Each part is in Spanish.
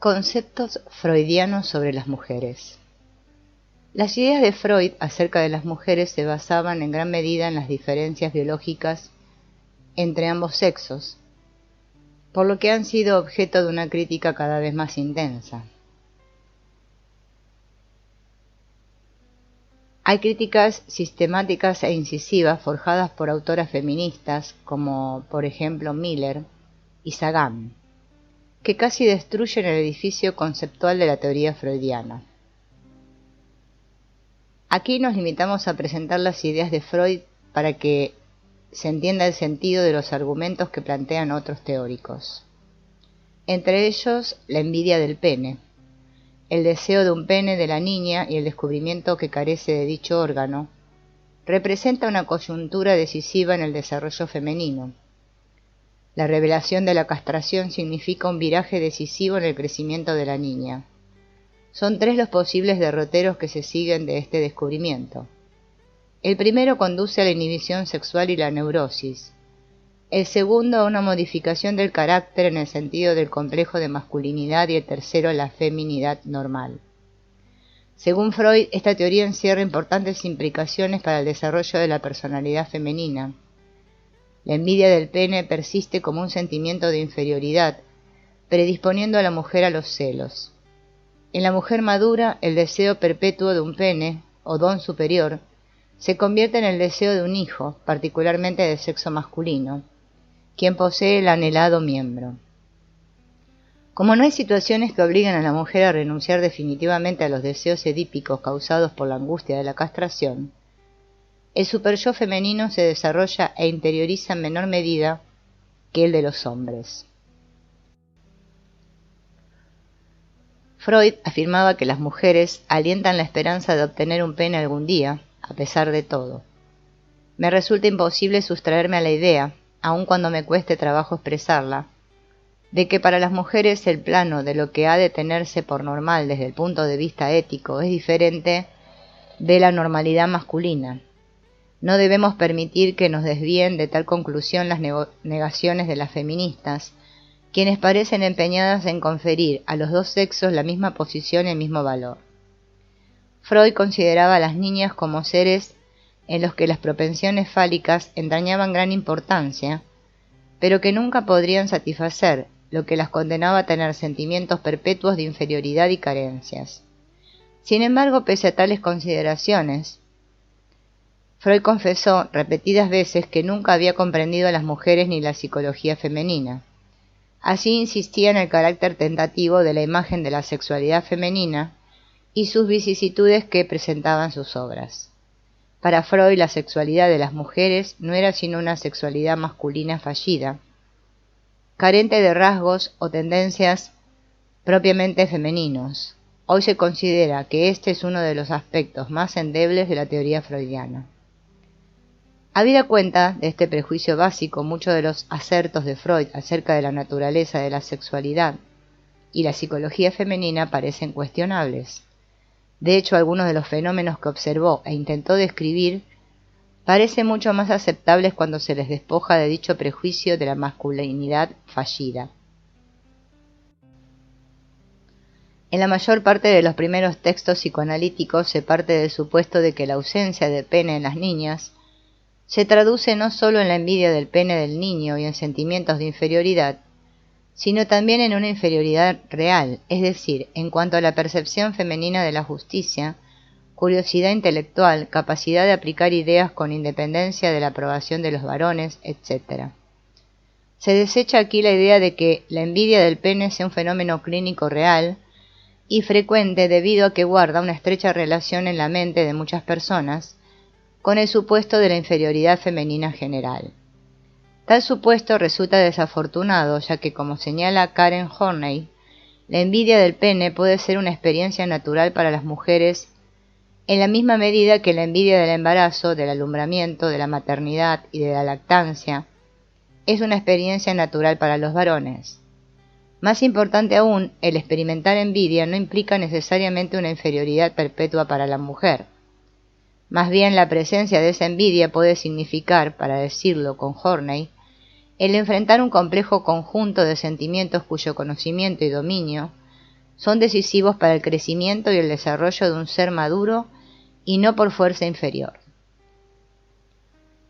Conceptos freudianos sobre las mujeres. Las ideas de Freud acerca de las mujeres se basaban en gran medida en las diferencias biológicas entre ambos sexos, por lo que han sido objeto de una crítica cada vez más intensa. Hay críticas sistemáticas e incisivas forjadas por autoras feministas como, por ejemplo, Miller y Sagan, que casi destruyen el edificio conceptual de la teoría freudiana. Aquí nos limitamos a presentar las ideas de Freud para que se entienda el sentido de los argumentos que plantean otros teóricos. Entre ellos, la envidia del pene, el deseo de un pene de la niña y el descubrimiento que carece de dicho órgano, representa una coyuntura decisiva en el desarrollo femenino. La revelación de la castración significa un viraje decisivo en el crecimiento de la niña. Son 3 los posibles derroteros que se siguen de este descubrimiento. El primero conduce a la inhibición sexual y la neurosis. El segundo a una modificación del carácter en el sentido del complejo de masculinidad y el tercero a la feminidad normal. Según Freud, esta teoría encierra importantes implicaciones para el desarrollo de la personalidad femenina. La envidia del pene persiste como un sentimiento de inferioridad, predisponiendo a la mujer a los celos. En la mujer madura, el deseo perpetuo de un pene, o don superior, se convierte en el deseo de un hijo, particularmente de sexo masculino, quien posee el anhelado miembro. Como no hay situaciones que obliguen a la mujer a renunciar definitivamente a los deseos edípicos causados por la angustia de la castración, el superyo femenino se desarrolla e interioriza en menor medida que el de los hombres. Freud afirmaba que las mujeres alientan la esperanza de obtener un pene algún día, a pesar de todo. Me resulta imposible sustraerme a la idea, aun cuando me cueste trabajo expresarla, de que para las mujeres el plano de lo que ha de tenerse por normal desde el punto de vista ético es diferente de la normalidad masculina. No debemos permitir que nos desvíen de tal conclusión las negaciones de las feministas, quienes parecen empeñadas en conferir a los dos sexos la misma posición y el mismo valor. Freud consideraba a las niñas como seres en los que las propensiones fálicas entrañaban gran importancia, pero que nunca podrían satisfacer, lo que las condenaba a tener sentimientos perpetuos de inferioridad y carencias. Sin embargo, pese a tales consideraciones, Freud confesó repetidas veces que nunca había comprendido a las mujeres ni la psicología femenina. Así insistía en el carácter tentativo de la imagen de la sexualidad femenina y sus vicisitudes que presentaban sus obras. Para Freud, la sexualidad de las mujeres no era sino una sexualidad masculina fallida, carente de rasgos o tendencias propiamente femeninos. Hoy se considera que este es uno de los aspectos más endebles de la teoría freudiana. Habida cuenta de este prejuicio básico, muchos de los asertos de Freud acerca de la naturaleza de la sexualidad y la psicología femenina parecen cuestionables. De hecho, algunos de los fenómenos que observó e intentó describir parecen mucho más aceptables cuando se les despoja de dicho prejuicio de la masculinidad fallida. En la mayor parte de los primeros textos psicoanalíticos se parte del supuesto de que la ausencia de pene en las niñas se traduce no solo en la envidia del pene del niño y en sentimientos de inferioridad, sino también en una inferioridad real, es decir, en cuanto a la percepción femenina de la justicia, curiosidad intelectual, capacidad de aplicar ideas con independencia de la aprobación de los varones, etc. Se desecha aquí la idea de que la envidia del pene sea un fenómeno clínico real y frecuente debido a que guarda una estrecha relación en la mente de muchas personas con el supuesto de la inferioridad femenina general. Tal supuesto resulta desafortunado, ya que, como señala Karen Horney, la envidia del pene puede ser una experiencia natural para las mujeres en la misma medida que la envidia del embarazo, del alumbramiento, de la maternidad y de la lactancia es una experiencia natural para los varones. Más importante aún, el experimentar envidia no implica necesariamente una inferioridad perpetua para la mujer. Más bien, la presencia de esa envidia puede significar, para decirlo con Horney, el enfrentar un complejo conjunto de sentimientos cuyo conocimiento y dominio son decisivos para el crecimiento y el desarrollo de un ser maduro y no por fuerza inferior.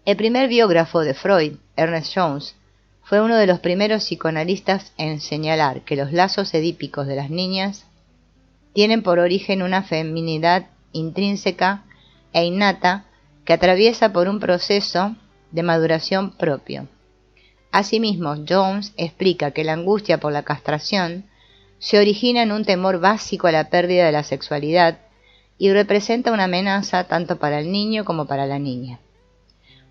El primer biógrafo de Freud, Ernest Jones, fue uno de los primeros psicoanalistas en señalar que los lazos edípicos de las niñas tienen por origen una feminidad intrínseca e innata que atraviesa por un proceso de maduración propio. Asimismo, Jones explica que la angustia por la castración se origina en un temor básico a la pérdida de la sexualidad y representa una amenaza tanto para el niño como para la niña.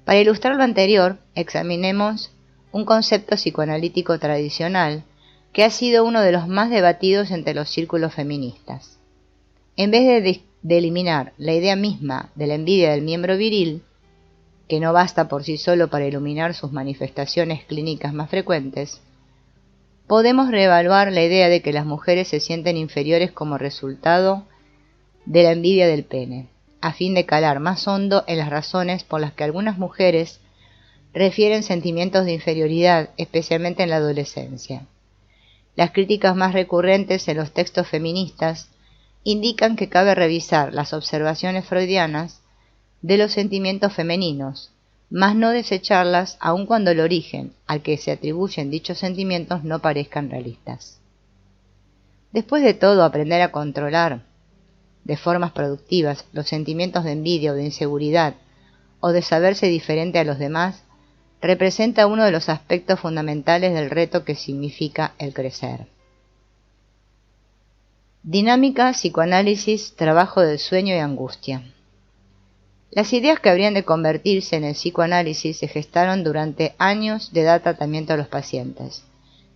Para ilustrar lo anterior, examinemos un concepto psicoanalítico tradicional que ha sido uno de los más debatidos entre los círculos feministas. En vez de eliminar la idea misma de la envidia del miembro viril, que no basta por sí solo para iluminar sus manifestaciones clínicas más frecuentes, podemos reevaluar la idea de que las mujeres se sienten inferiores como resultado de la envidia del pene, a fin de calar más hondo en las razones por las que algunas mujeres refieren sentimientos de inferioridad, especialmente en la adolescencia. Las críticas más recurrentes en los textos feministas indican que cabe revisar las observaciones freudianas de los sentimientos femeninos, mas no desecharlas aun cuando el origen al que se atribuyen dichos sentimientos no parezcan realistas. Después de todo, aprender a controlar de formas productivas los sentimientos de envidia o de inseguridad o de saberse diferente a los demás representa uno de los aspectos fundamentales del reto que significa el crecer. Dinámica, psicoanálisis, trabajo del sueño y angustia. Las ideas que habrían de convertirse en el psicoanálisis se gestaron durante años de dar tratamiento a los pacientes.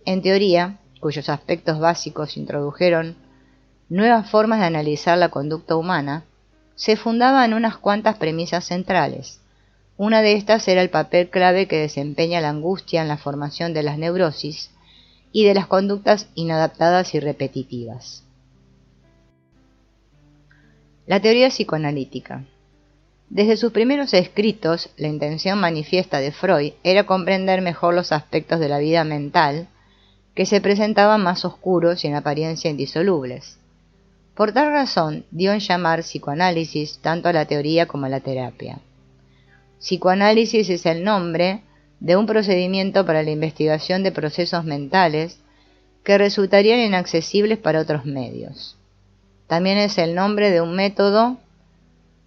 En teoría, cuyos aspectos básicos introdujeron nuevas formas de analizar la conducta humana, se fundaba en unas cuantas premisas centrales. Una de estas era el papel clave que desempeña la angustia en la formación de las neurosis y de las conductas inadaptadas y repetitivas. La teoría psicoanalítica. Desde sus primeros escritos, la intención manifiesta de Freud era comprender mejor los aspectos de la vida mental que se presentaban más oscuros y en apariencia indisolubles. Por tal razón, dio en llamar psicoanálisis tanto a la teoría como a la terapia. Psicoanálisis es el nombre de un procedimiento para la investigación de procesos mentales que resultarían inaccesibles para otros medios. También es el nombre de un método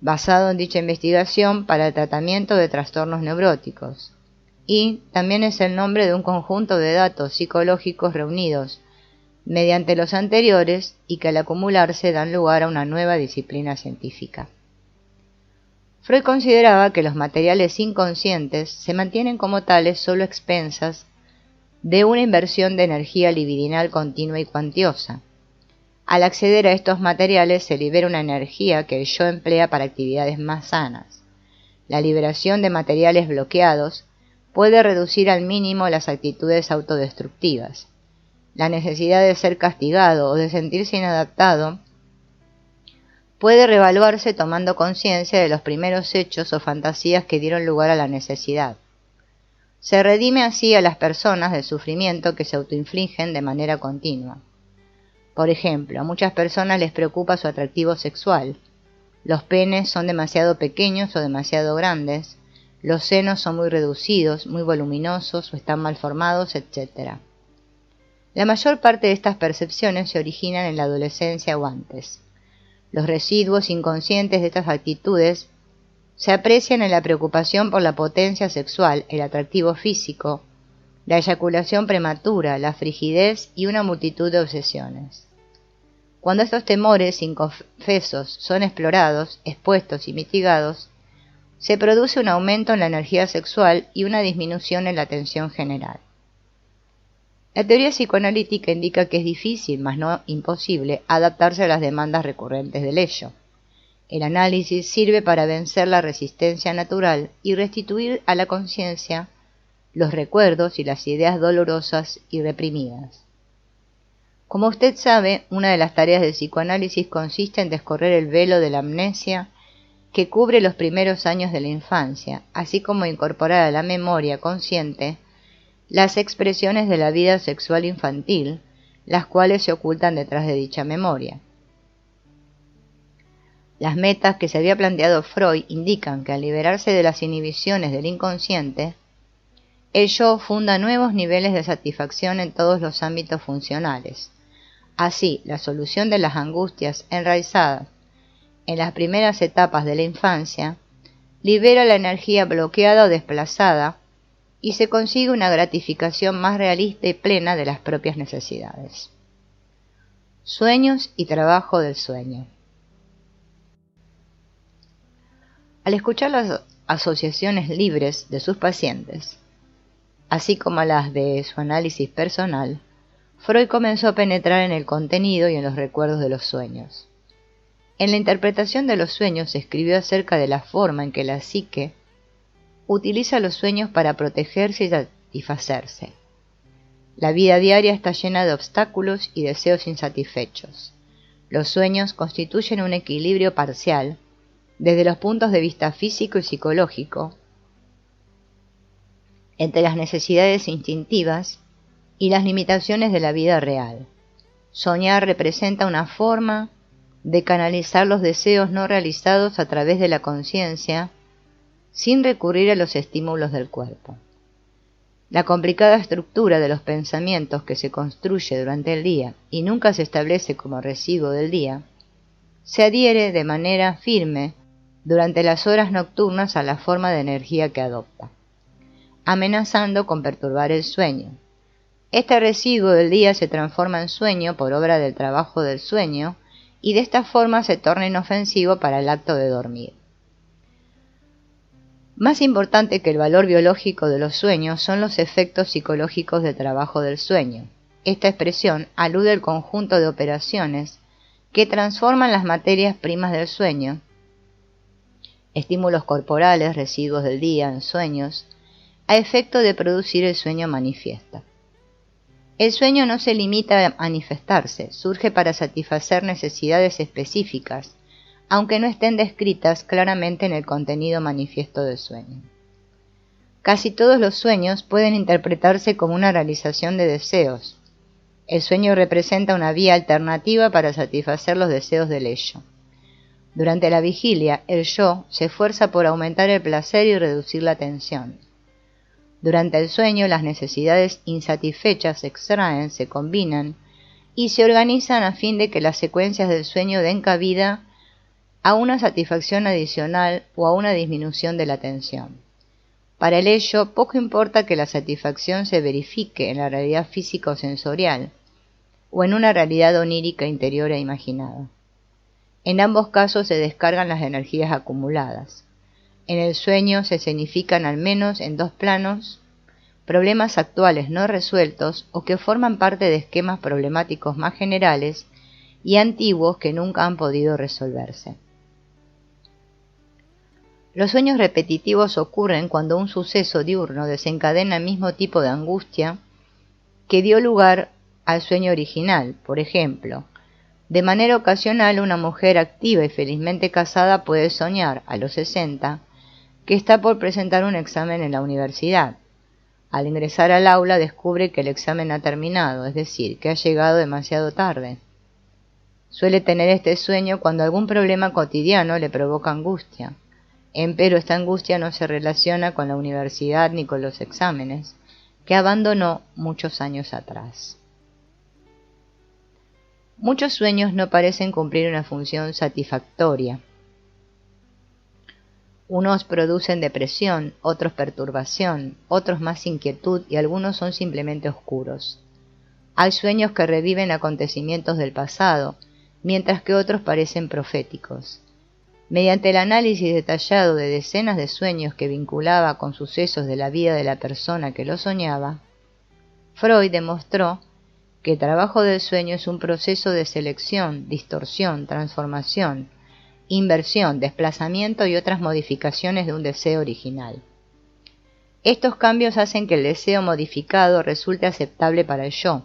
basado en dicha investigación para el tratamiento de trastornos neuróticos. Y también es el nombre de un conjunto de datos psicológicos reunidos mediante los anteriores y que al acumularse dan lugar a una nueva disciplina científica. Freud consideraba que los materiales inconscientes se mantienen como tales solo a expensas de una inversión de energía libidinal continua y cuantiosa. Al acceder a estos materiales se libera una energía que el yo emplea para actividades más sanas. La liberación de materiales bloqueados puede reducir al mínimo las actitudes autodestructivas. La necesidad de ser castigado o de sentirse inadaptado puede reevaluarse tomando conciencia de los primeros hechos o fantasías que dieron lugar a la necesidad. Se redime así a las personas del sufrimiento que se autoinfligen de manera continua. Por ejemplo, a muchas personas les preocupa su atractivo sexual. Los penes son demasiado pequeños o demasiado grandes, los senos son muy reducidos, muy voluminosos o están mal formados, etc. La mayor parte de estas percepciones se originan en la adolescencia o antes. Los residuos inconscientes de estas actitudes se aprecian en la preocupación por la potencia sexual, el atractivo físico, la eyaculación prematura, la frigidez y una multitud de obsesiones. Cuando estos temores inconfesos son explorados, expuestos y mitigados, se produce un aumento en la energía sexual y una disminución en la tensión general. La teoría psicoanalítica indica que es difícil, mas no imposible, adaptarse a las demandas recurrentes del ello. El análisis sirve para vencer la resistencia natural y restituir a la conciencia los recuerdos y las ideas dolorosas y reprimidas. Como usted sabe, una de las tareas del psicoanálisis consiste en descorrer el velo de la amnesia que cubre los primeros años de la infancia, así como incorporar a la memoria consciente las expresiones de la vida sexual infantil, las cuales se ocultan detrás de dicha memoria. Las metas que se había planteado Freud indican que al liberarse de las inhibiciones del inconsciente, el yo funda nuevos niveles de satisfacción en todos los ámbitos funcionales. Así, la solución de las angustias enraizadas en las primeras etapas de la infancia libera la energía bloqueada o desplazada y se consigue una gratificación más realista y plena de las propias necesidades. Sueños y trabajo del sueño. Al escuchar las asociaciones libres de sus pacientes, así como las de su análisis personal, Freud comenzó a penetrar en el contenido y en los recuerdos de los sueños. En la interpretación de los sueños se escribió acerca de la forma en que la psique utiliza los sueños para protegerse y satisfacerse. La vida diaria está llena de obstáculos y deseos insatisfechos. Los sueños constituyen un equilibrio parcial desde los puntos de vista físico y psicológico entre las necesidades instintivas y las limitaciones de la vida real. Soñar representa una forma de canalizar los deseos no realizados a través de la conciencia sin recurrir a los estímulos del cuerpo. La complicada estructura de los pensamientos que se construye durante el día y nunca se establece como residuo del día, se adhiere de manera firme durante las horas nocturnas a la forma de energía que adopta, amenazando con perturbar el sueño. Este residuo del día se transforma en sueño por obra del trabajo del sueño y de esta forma se torna inofensivo para el acto de dormir. Más importante que el valor biológico de los sueños son los efectos psicológicos del trabajo del sueño. Esta expresión alude al conjunto de operaciones que transforman las materias primas del sueño, estímulos corporales, residuos del día en sueños, a efecto de producir el sueño manifiesta. El sueño no se limita a manifestarse, surge para satisfacer necesidades específicas, aunque no estén descritas claramente en el contenido manifiesto del sueño. Casi todos los sueños pueden interpretarse como una realización de deseos. El sueño representa una vía alternativa para satisfacer los deseos del ello. Durante la vigilia, el yo se esfuerza por aumentar el placer y reducir la tensión. Durante el sueño, las necesidades insatisfechas se extraen, se combinan y se organizan a fin de que las secuencias del sueño den cabida a una satisfacción adicional o a una disminución de la tensión. Para el ello, poco importa que la satisfacción se verifique en la realidad física o sensorial, o en una realidad onírica interior e imaginada. En ambos casos se descargan las energías acumuladas. En el sueño se escenifican al menos en dos planos problemas actuales no resueltos o que forman parte de esquemas problemáticos más generales y antiguos que nunca han podido resolverse. Los sueños repetitivos ocurren cuando un suceso diurno desencadena el mismo tipo de angustia que dio lugar al sueño original. Por ejemplo, de manera ocasional una mujer activa y felizmente casada puede soñar, a los 60, que está por presentar un examen en la universidad. Al ingresar al aula descubre que el examen ha terminado, es decir, que ha llegado demasiado tarde. Suele tener este sueño cuando algún problema cotidiano le provoca angustia. Empero esta angustia no se relaciona con la universidad ni con los exámenes, que abandonó muchos años atrás. Muchos sueños no parecen cumplir una función satisfactoria. Unos producen depresión, otros perturbación, otros más inquietud y algunos son simplemente oscuros. Hay sueños que reviven acontecimientos del pasado, mientras que otros parecen proféticos. Mediante el análisis detallado de decenas de sueños que vinculaba con sucesos de la vida de la persona que lo soñaba, Freud demostró que el trabajo del sueño es un proceso de selección, distorsión, transformación, inversión, desplazamiento y otras modificaciones de un deseo original. Estos cambios hacen que el deseo modificado resulte aceptable para el yo,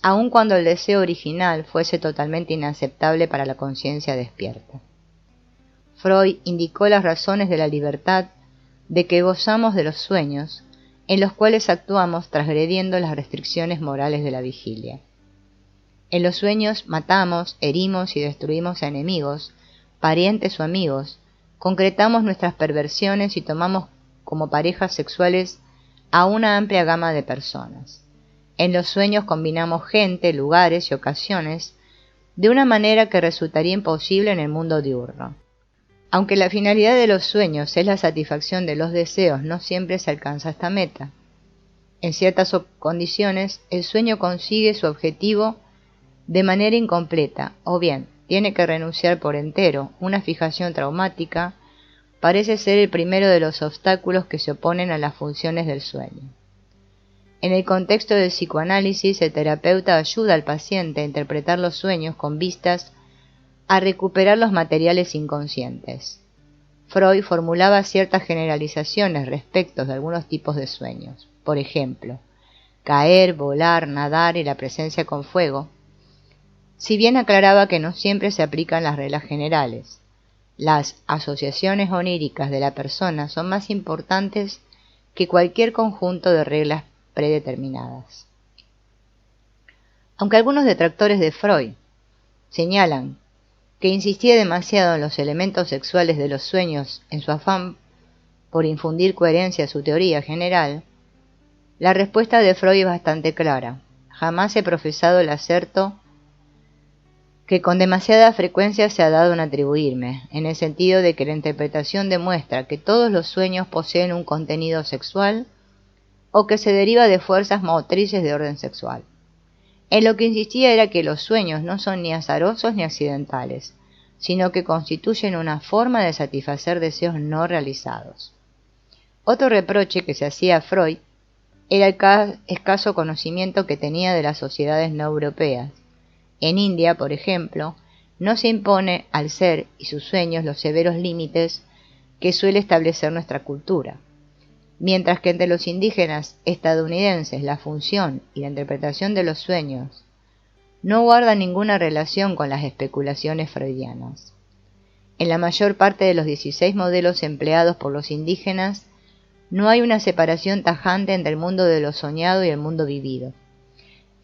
aun cuando el deseo original fuese totalmente inaceptable para la conciencia despierta. Freud indicó las razones de la libertad de que gozamos de los sueños, en los cuales actuamos transgrediendo las restricciones morales de la vigilia. En los sueños matamos, herimos y destruimos a enemigos, parientes o amigos, concretamos nuestras perversiones y tomamos como parejas sexuales a una amplia gama de personas. En los sueños combinamos gente, lugares y ocasiones de una manera que resultaría imposible en el mundo diurno. Aunque la finalidad de los sueños es la satisfacción de los deseos, no siempre se alcanza esta meta. En ciertas condiciones, el sueño consigue su objetivo de manera incompleta, o bien tiene que renunciar por entero. Una fijación traumática parece ser el primero de los obstáculos que se oponen a las funciones del sueño. En el contexto del psicoanálisis, el terapeuta ayuda al paciente a interpretar los sueños con vistas a recuperar los materiales inconscientes. Freud formulaba ciertas generalizaciones respecto de algunos tipos de sueños, por ejemplo, caer, volar, nadar y la presencia con fuego, si bien aclaraba que no siempre se aplican las reglas generales. Las asociaciones oníricas de la persona son más importantes que cualquier conjunto de reglas predeterminadas. Aunque algunos detractores de Freud señalan que insistía demasiado en los elementos sexuales de los sueños en su afán por infundir coherencia a su teoría general, la respuesta de Freud es bastante clara. Jamás he profesado el aserto que con demasiada frecuencia se ha dado en atribuirme, en el sentido de que la interpretación demuestra que todos los sueños poseen un contenido sexual o que se deriva de fuerzas motrices de orden sexual. En lo que insistía era que los sueños no son ni azarosos ni accidentales, sino que constituyen una forma de satisfacer deseos no realizados. Otro reproche que se hacía a Freud era el escaso conocimiento que tenía de las sociedades no europeas. En India, por ejemplo, no se impone al ser y sus sueños los severos límites que suele establecer nuestra cultura, mientras que entre los indígenas estadounidenses la función y la interpretación de los sueños no guardan ninguna relación con las especulaciones freudianas. En la mayor parte de los 16 modelos empleados por los indígenas no hay una separación tajante entre el mundo de lo soñado y el mundo vivido.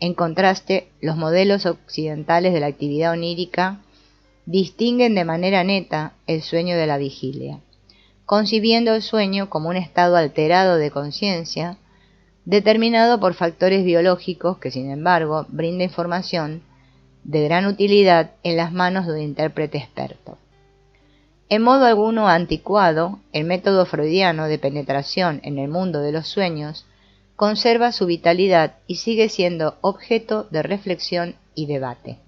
En contraste, los modelos occidentales de la actividad onírica distinguen de manera neta el sueño de la vigilia, concibiendo el sueño como un estado alterado de conciencia, determinado por factores biológicos que, sin embargo, brinda información de gran utilidad en las manos de un intérprete experto. En modo alguno anticuado, el método freudiano de penetración en el mundo de los sueños conserva su vitalidad y sigue siendo objeto de reflexión y debate.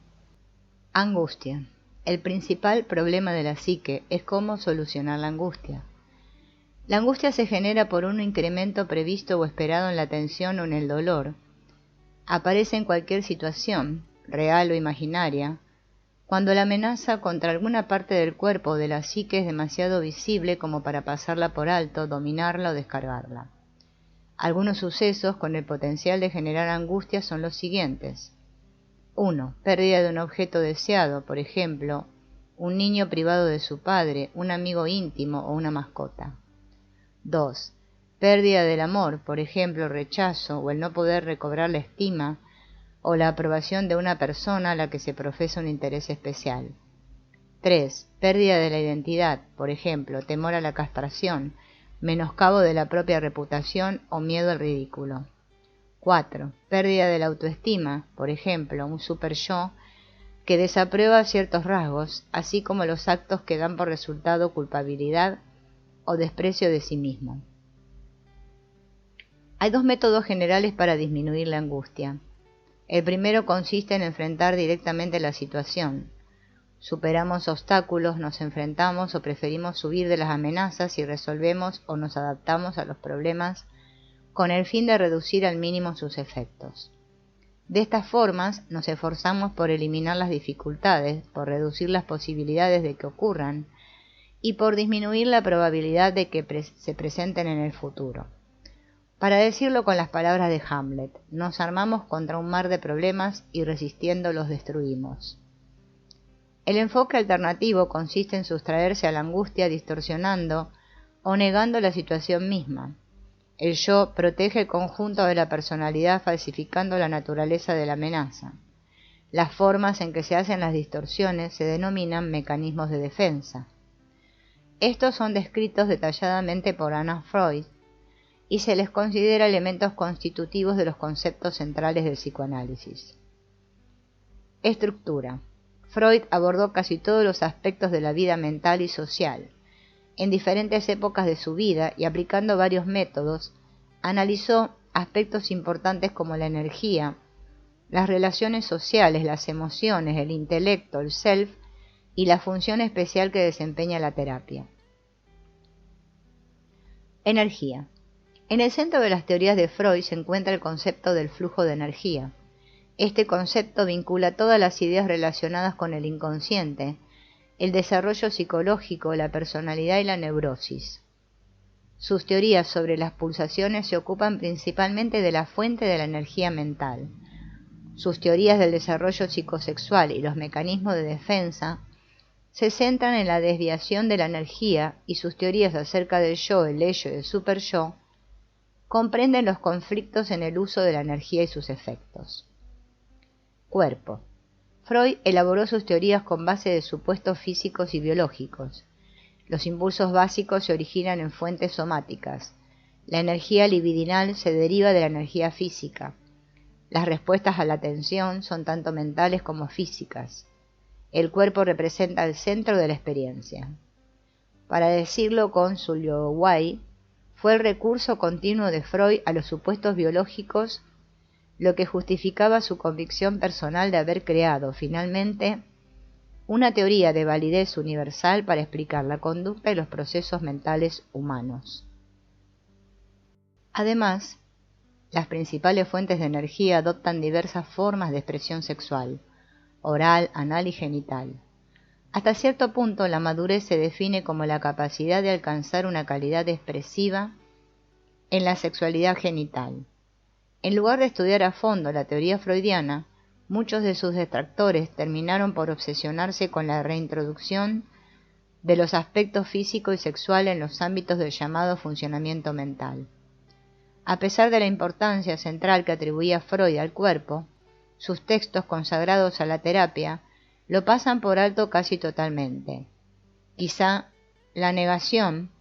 Angustia. El principal problema de la psique es cómo solucionar la angustia. La angustia se genera por un incremento previsto o esperado en la tensión o en el dolor. Aparece en cualquier situación, real o imaginaria, cuando la amenaza contra alguna parte del cuerpo o de la psique es demasiado visible como para pasarla por alto, dominarla o descargarla. Algunos sucesos con el potencial de generar angustia son los siguientes. 1. Pérdida de un objeto deseado, por ejemplo, un niño privado de su padre, un amigo íntimo o una mascota. 2. Pérdida del amor, por ejemplo, rechazo o el no poder recobrar la estima o la aprobación de una persona a la que se profesa un interés especial. 3. Pérdida de la identidad, por ejemplo, temor a la castración, menoscabo de la propia reputación o miedo al ridículo. 4. Pérdida de la autoestima, por ejemplo, un super-yo que desaprueba ciertos rasgos, así como los actos que dan por resultado culpabilidad o desprecio de sí mismo. Hay dos métodos generales para disminuir la angustia. El primero consiste en enfrentar directamente la situación. Superamos obstáculos, nos enfrentamos o preferimos huir de las amenazas y resolvemos o nos adaptamos a los problemas con el fin de reducir al mínimo sus efectos. De estas formas nos esforzamos por eliminar las dificultades, por reducir las posibilidades de que ocurran y por disminuir la probabilidad de que se presenten en el futuro. Para decirlo con las palabras de Hamlet, nos armamos contra un mar de problemas y resistiendo los destruimos. El enfoque alternativo consiste en sustraerse a la angustia distorsionando o negando la situación misma. El yo protege el conjunto de la personalidad falsificando la naturaleza de la amenaza. Las formas en que se hacen las distorsiones se denominan mecanismos de defensa. Estos son descritos detalladamente por Anna Freud y se les considera elementos constitutivos de los conceptos centrales del psicoanálisis. Estructura. Freud abordó casi todos los aspectos de la vida mental y social. En diferentes épocas de su vida y aplicando varios métodos, analizó aspectos importantes como la energía, las relaciones sociales, las emociones, el intelecto, el self y la función especial que desempeña la terapia. Energía. En el centro de las teorías de Freud se encuentra el concepto del flujo de energía. Este concepto vincula todas las ideas relacionadas con el inconsciente, el desarrollo psicológico, la personalidad y la neurosis. Sus teorías sobre las pulsaciones se ocupan principalmente de la fuente de la energía mental. Sus teorías del desarrollo psicosexual y los mecanismos de defensa se centran en la desviación de la energía y sus teorías acerca del yo, el ello y el superyo comprenden los conflictos en el uso de la energía y sus efectos. Cuerpo. Freud elaboró sus teorías con base de supuestos físicos y biológicos. Los impulsos básicos se originan en fuentes somáticas. La energía libidinal se deriva de la energía física. Las respuestas a la tensión son tanto mentales como físicas. El cuerpo representa el centro de la experiencia. Para decirlo con Sullivan, fue el recurso continuo de Freud a los supuestos biológicos lo que justificaba su convicción personal de haber creado, finalmente, una teoría de validez universal para explicar la conducta y los procesos mentales humanos. Además, las principales fuentes de energía adoptan diversas formas de expresión sexual, oral, anal y genital. Hasta cierto punto, la madurez se define como la capacidad de alcanzar una calidad expresiva en la sexualidad genital. En lugar de estudiar a fondo la teoría freudiana, muchos de sus detractores terminaron por obsesionarse con la reintroducción de los aspectos físico y sexual en los ámbitos del llamado funcionamiento mental. A pesar de la importancia central que atribuía Freud al cuerpo, sus textos consagrados a la terapia lo pasan por alto casi totalmente. Quizá la negación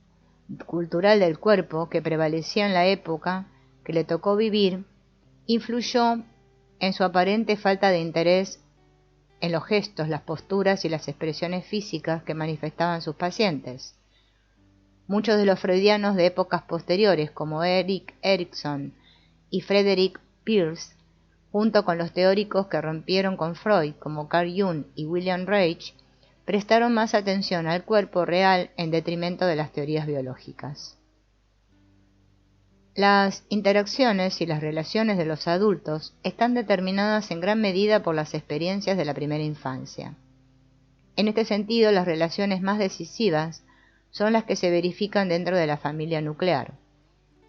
cultural del cuerpo que prevalecía en la época que le tocó vivir influyó en su aparente falta de interés en los gestos, las posturas y las expresiones físicas que manifestaban sus pacientes. Muchos de los freudianos de épocas posteriores, como Erik Erikson y Frederick Pierce, junto con los teóricos que rompieron con Freud, como Carl Jung y William Reich, prestaron más atención al cuerpo real en detrimento de las teorías biológicas. Las interacciones y las relaciones de los adultos están determinadas en gran medida por las experiencias de la primera infancia. En este sentido, las relaciones más decisivas son las que se verifican dentro de la familia nuclear.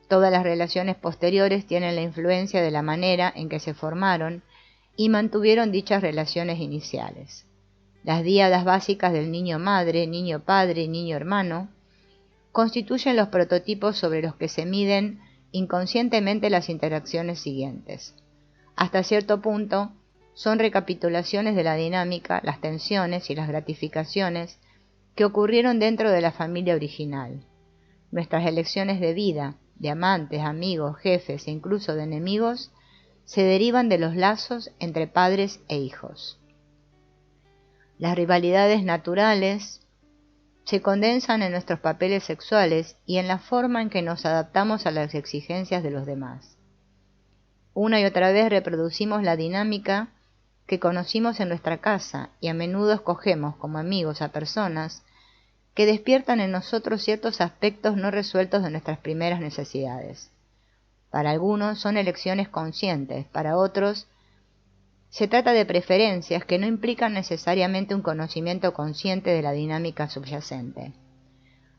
Todas las relaciones posteriores tienen la influencia de la manera en que se formaron y mantuvieron dichas relaciones iniciales. Las díadas básicas del niño madre, niño padre y niño hermano constituyen los prototipos sobre los que se miden inconscientemente las interacciones siguientes. Hasta cierto punto, son recapitulaciones de la dinámica, las tensiones y las gratificaciones que ocurrieron dentro de la familia original. Nuestras elecciones de vida, de amantes, amigos, jefes e incluso de enemigos, se derivan de los lazos entre padres e hijos. Las rivalidades naturales se condensan en nuestros papeles sexuales y en la forma en que nos adaptamos a las exigencias de los demás. Una y otra vez reproducimos la dinámica que conocimos en nuestra casa y a menudo escogemos como amigos a personas que despiertan en nosotros ciertos aspectos no resueltos de nuestras primeras necesidades. Para algunos son elecciones conscientes, para otros se trata de preferencias que no implican necesariamente un conocimiento consciente de la dinámica subyacente.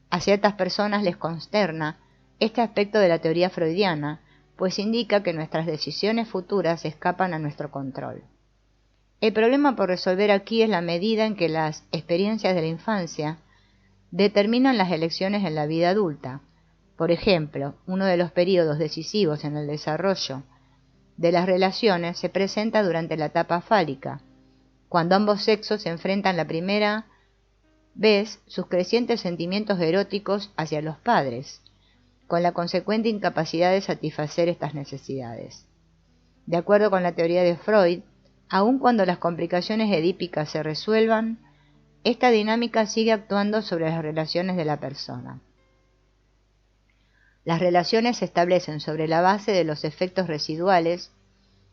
A ciertas personas les consterna este aspecto de la teoría freudiana, pues indica que nuestras decisiones futuras escapan a nuestro control. El problema por resolver aquí es la medida en que las experiencias de la infancia determinan las elecciones en la vida adulta. Por ejemplo, uno de los períodos decisivos en el desarrollo de las relaciones se presenta durante la etapa fálica, cuando ambos sexos se enfrentan la primera vez sus crecientes sentimientos eróticos hacia los padres, con la consecuente incapacidad de satisfacer estas necesidades. De acuerdo con la teoría de Freud, aun cuando las complicaciones edípicas se resuelvan, esta dinámica sigue actuando sobre las relaciones de la persona. Las relaciones se establecen sobre la base de los efectos residuales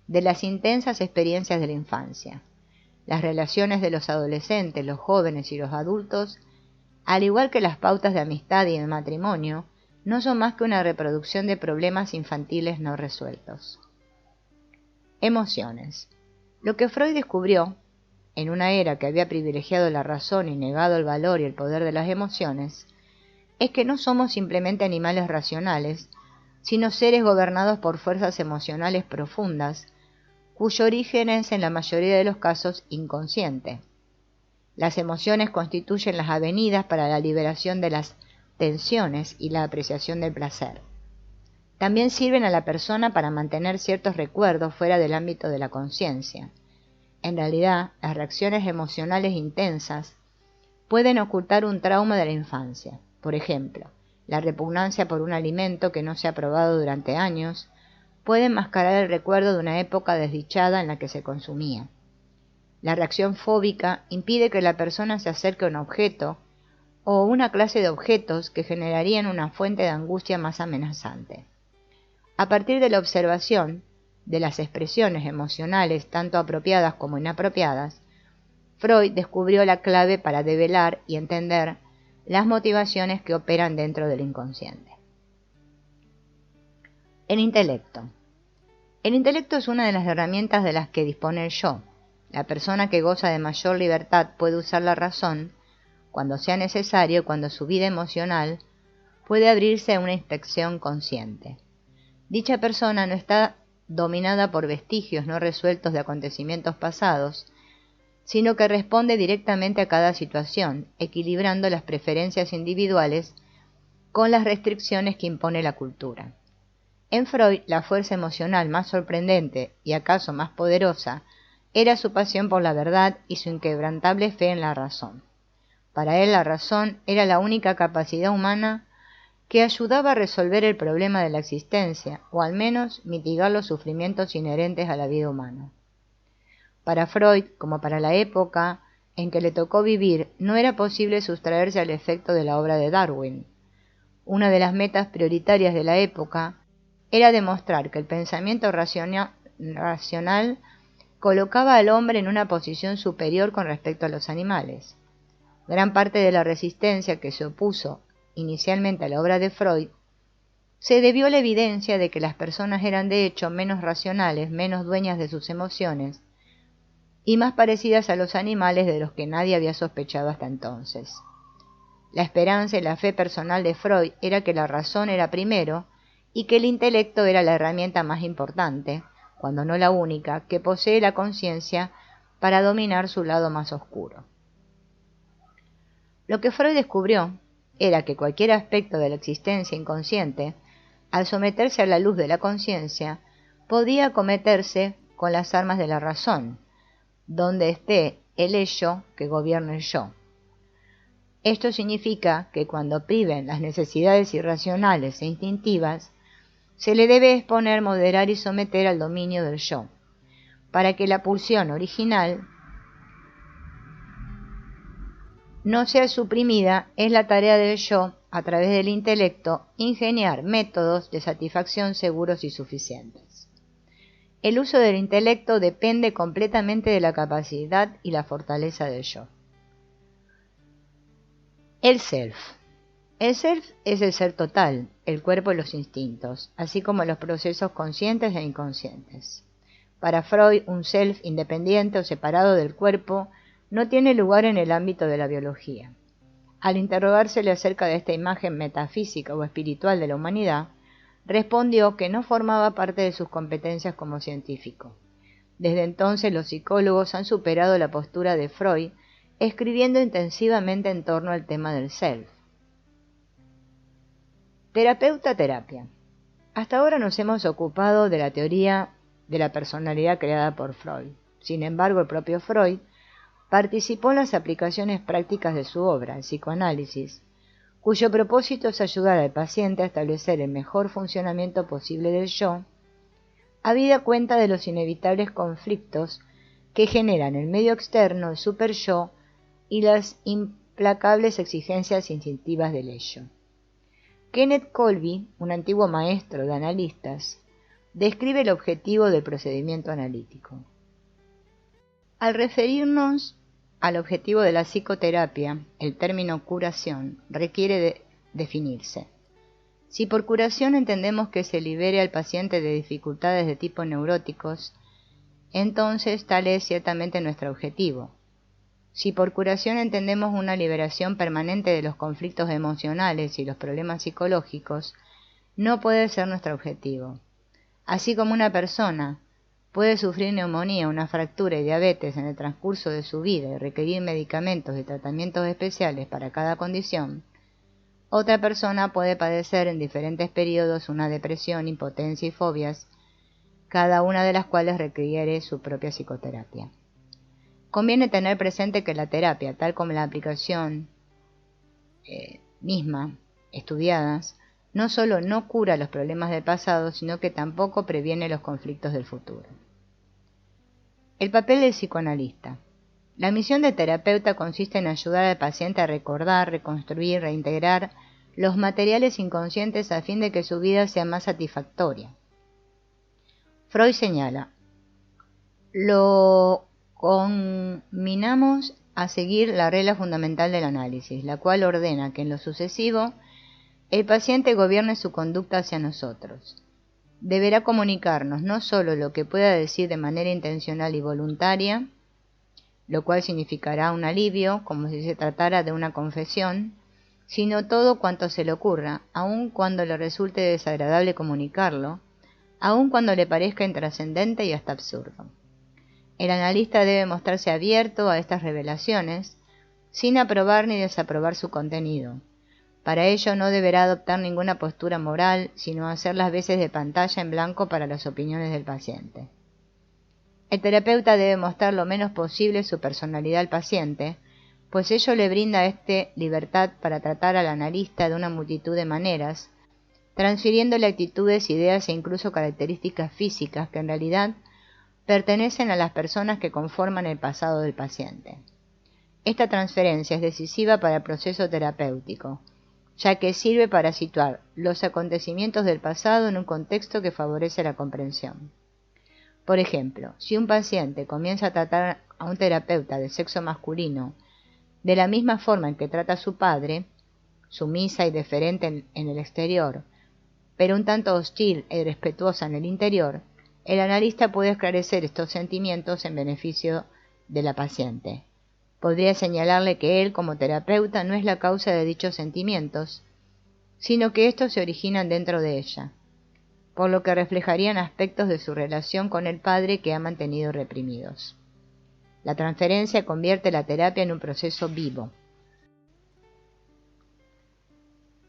de las intensas experiencias de la infancia. Las relaciones de los adolescentes, los jóvenes y los adultos, al igual que las pautas de amistad y de matrimonio, no son más que una reproducción de problemas infantiles no resueltos. Emociones. Lo que Freud descubrió, en una era que había privilegiado la razón y negado el valor y el poder de las emociones, es que no somos simplemente animales racionales, sino seres gobernados por fuerzas emocionales profundas, cuyo origen es en la mayoría de los casos inconsciente. Las emociones constituyen las avenidas para la liberación de las tensiones y la apreciación del placer. También sirven a la persona para mantener ciertos recuerdos fuera del ámbito de la conciencia. En realidad, las reacciones emocionales intensas pueden ocultar un trauma de la infancia. Por ejemplo, la repugnancia por un alimento que no se ha probado durante años puede enmascarar el recuerdo de una época desdichada en la que se consumía. La reacción fóbica impide que la persona se acerque a un objeto o una clase de objetos que generarían una fuente de angustia más amenazante. A partir de la observación de las expresiones emocionales tanto apropiadas como inapropiadas, Freud descubrió la clave para develar y entender las motivaciones que operan dentro del inconsciente. El intelecto. El intelecto es una de las herramientas de las que dispone el yo. La persona que goza de mayor libertad puede usar la razón cuando sea necesario y cuando su vida emocional puede abrirse a una inspección consciente. Dicha persona no está dominada por vestigios no resueltos de acontecimientos pasados, sino que responde directamente a cada situación, equilibrando las preferencias individuales con las restricciones que impone la cultura. En Freud, la fuerza emocional más sorprendente y acaso más poderosa era su pasión por la verdad y su inquebrantable fe en la razón. Para él, la razón era la única capacidad humana que ayudaba a resolver el problema de la existencia, o al menos mitigar los sufrimientos inherentes a la vida humana. Para Freud, como para la época en que le tocó vivir, no era posible sustraerse al efecto de la obra de Darwin. Una de las metas prioritarias de la época era demostrar que el pensamiento racional colocaba al hombre en una posición superior con respecto a los animales. Gran parte de la resistencia que se opuso inicialmente a la obra de Freud se debió a la evidencia de que las personas eran de hecho menos racionales, menos dueñas de sus emociones y más parecidas a los animales de los que nadie había sospechado hasta entonces. La esperanza y la fe personal de Freud era que la razón era primero y que el intelecto era la herramienta más importante, cuando no la única, que posee la conciencia para dominar su lado más oscuro. Lo que Freud descubrió era que cualquier aspecto de la existencia inconsciente, al someterse a la luz de la conciencia, podía acometerse con las armas de la razón, donde esté el ello que gobierna el yo. Esto significa que cuando priven las necesidades irracionales e instintivas, se le debe exponer, moderar y someter al dominio del yo, para que la pulsión original no sea suprimida. Es la tarea del yo, a través del intelecto, ingeniar métodos de satisfacción seguros y suficientes. El uso del intelecto depende completamente de la capacidad y la fortaleza del yo. El self. El self es el ser total, el cuerpo y los instintos, así como los procesos conscientes e inconscientes. Para Freud, un self independiente o separado del cuerpo no tiene lugar en el ámbito de la biología. Al interrogársele acerca de esta imagen metafísica o espiritual de la humanidad, respondió que no formaba parte de sus competencias como científico. Desde entonces los psicólogos han superado la postura de Freud, escribiendo intensivamente en torno al tema del self. Terapeuta-terapia. Hasta ahora nos hemos ocupado de la teoría de la personalidad creada por Freud. Sin embargo, el propio Freud participó en las aplicaciones prácticas de su obra, el psicoanálisis, cuyo propósito es ayudar al paciente a establecer el mejor funcionamiento posible del yo, habida cuenta de los inevitables conflictos que generan el medio externo, el superyo y las implacables exigencias instintivas del ello. Kenneth Colby, un antiguo maestro de analistas, describe el objetivo del procedimiento analítico. Al referirnos al objetivo de la psicoterapia, el término curación requiere definirse. Si por curación entendemos que se libere al paciente de dificultades de tipo neuróticos, entonces tal es ciertamente nuestro objetivo. Si por curación entendemos una liberación permanente de los conflictos emocionales y los problemas psicológicos, no puede ser nuestro objetivo. Así como una persona puede sufrir neumonía, una fractura y diabetes en el transcurso de su vida y requerir medicamentos y tratamientos especiales para cada condición, otra persona puede padecer en diferentes periodos una depresión, impotencia y fobias, cada una de las cuales requiere su propia psicoterapia. Conviene tener presente que la terapia, tal como la aplicación misma, estudiadas, no solo no cura los problemas del pasado, sino que tampoco previene los conflictos del futuro. El papel del psicoanalista. La misión del terapeuta consiste en ayudar al paciente a recordar, reconstruir, reintegrar los materiales inconscientes a fin de que su vida sea más satisfactoria. Freud señala, lo conminamos a seguir la regla fundamental del análisis, la cual ordena que en lo sucesivo el paciente gobierne su conducta hacia nosotros. Deberá comunicarnos no solo lo que pueda decir de manera intencional y voluntaria, lo cual significará un alivio, como si se tratara de una confesión, sino todo cuanto se le ocurra, aun cuando le resulte desagradable comunicarlo, aun cuando le parezca intrascendente y hasta absurdo. El analista debe mostrarse abierto a estas revelaciones, sin aprobar ni desaprobar su contenido. Para ello no deberá adoptar ninguna postura moral, sino hacer las veces de pantalla en blanco para las opiniones del paciente. El terapeuta debe mostrar lo menos posible su personalidad al paciente, pues ello le brinda a éste libertad para tratar al analista de una multitud de maneras, transfiriéndole actitudes, ideas e incluso características físicas que en realidad pertenecen a las personas que conforman el pasado del paciente. Esta transferencia es decisiva para el proceso terapéutico, ya que sirve para situar los acontecimientos del pasado en un contexto que favorece la comprensión. Por ejemplo, si un paciente comienza a tratar a un terapeuta de sexo masculino de la misma forma en que trata a su padre, sumisa y deferente en el exterior, pero un tanto hostil e irrespetuosa en el interior, el analista puede esclarecer estos sentimientos en beneficio de la paciente. Podría señalarle que él, como terapeuta, no es la causa de dichos sentimientos, sino que estos se originan dentro de ella, por lo que reflejarían aspectos de su relación con el padre que ha mantenido reprimidos. La transferencia convierte la terapia en un proceso vivo.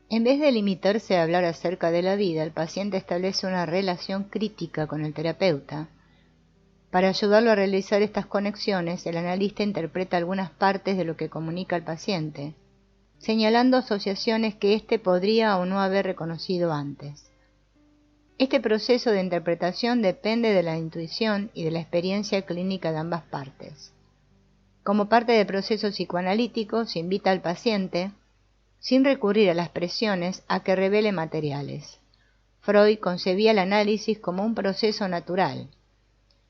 En vez de limitarse a hablar acerca de la vida, el paciente establece una relación crítica con el terapeuta. Para ayudarlo a realizar estas conexiones, el analista interpreta algunas partes de lo que comunica el paciente, señalando asociaciones que éste podría o no haber reconocido antes. Este proceso de interpretación depende de la intuición y de la experiencia clínica de ambas partes. Como parte del proceso psicoanalítico, se invita al paciente, sin recurrir a las presiones, a que revele materiales. Freud concebía el análisis como un proceso natural.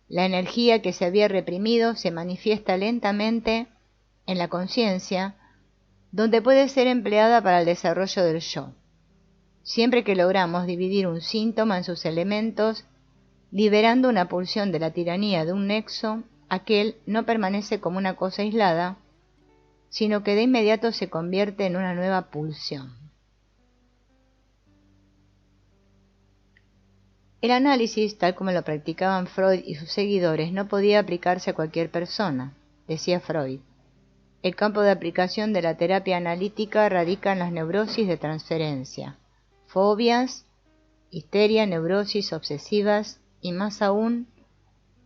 La energía que se había reprimido se manifiesta lentamente en la conciencia, donde puede ser empleada para el desarrollo del yo. Siempre que logramos dividir un síntoma en sus elementos, liberando una pulsión de la tiranía de un nexo, aquel no permanece como una cosa aislada, sino que de inmediato se convierte en una nueva pulsión. El análisis, tal como lo practicaban Freud y sus seguidores, no podía aplicarse a cualquier persona, decía Freud. El campo de aplicación de la terapia analítica radica en las neurosis de transferencia, fobias, histeria, neurosis obsesivas y más aún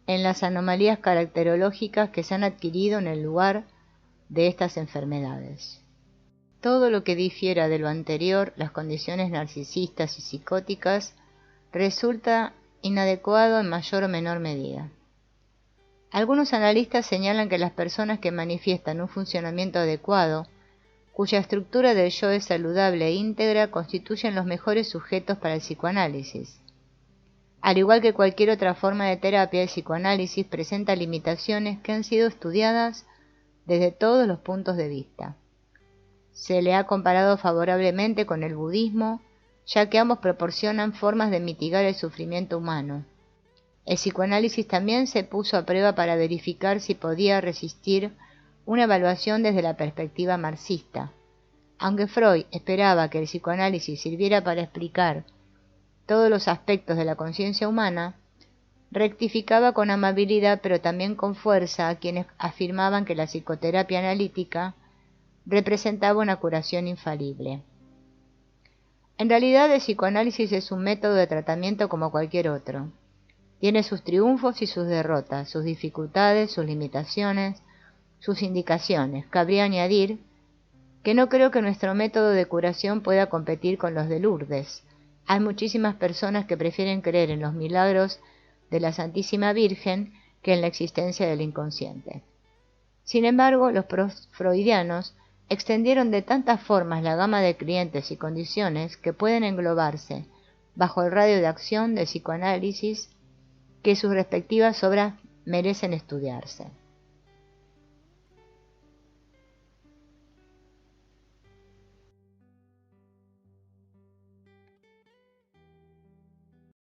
en las anomalías caracterológicas que se han adquirido en el lugar de estas enfermedades. Todo lo que difiera de lo anterior, las condiciones narcisistas y psicóticas, resulta inadecuado en mayor o menor medida. Algunos analistas señalan que las personas que manifiestan un funcionamiento adecuado, cuya estructura del yo es saludable e íntegra, constituyen los mejores sujetos para el psicoanálisis. Al igual que cualquier otra forma de terapia, el psicoanálisis presenta limitaciones que han sido estudiadas desde todos los puntos de vista. Se le ha comparado favorablemente con el budismo, ya que ambos proporcionan formas de mitigar el sufrimiento humano. El psicoanálisis también se puso a prueba para verificar si podía resistir una evaluación desde la perspectiva marxista. Aunque Freud esperaba que el psicoanálisis sirviera para explicar todos los aspectos de la conciencia humana, rectificaba con amabilidad pero también con fuerza a quienes afirmaban que la psicoterapia analítica representaba una curación infalible. En realidad, el psicoanálisis es un método de tratamiento como cualquier otro. Tiene sus triunfos y sus derrotas, sus dificultades, sus limitaciones, sus indicaciones. Cabría añadir que no creo que nuestro método de curación pueda competir con los de Lourdes. Hay muchísimas personas que prefieren creer en los milagros de la Santísima Virgen que en la existencia del inconsciente. Sin embargo, los freudianos extendieron de tantas formas la gama de clientes y condiciones que pueden englobarse bajo el radio de acción del psicoanálisis que sus respectivas obras merecen estudiarse.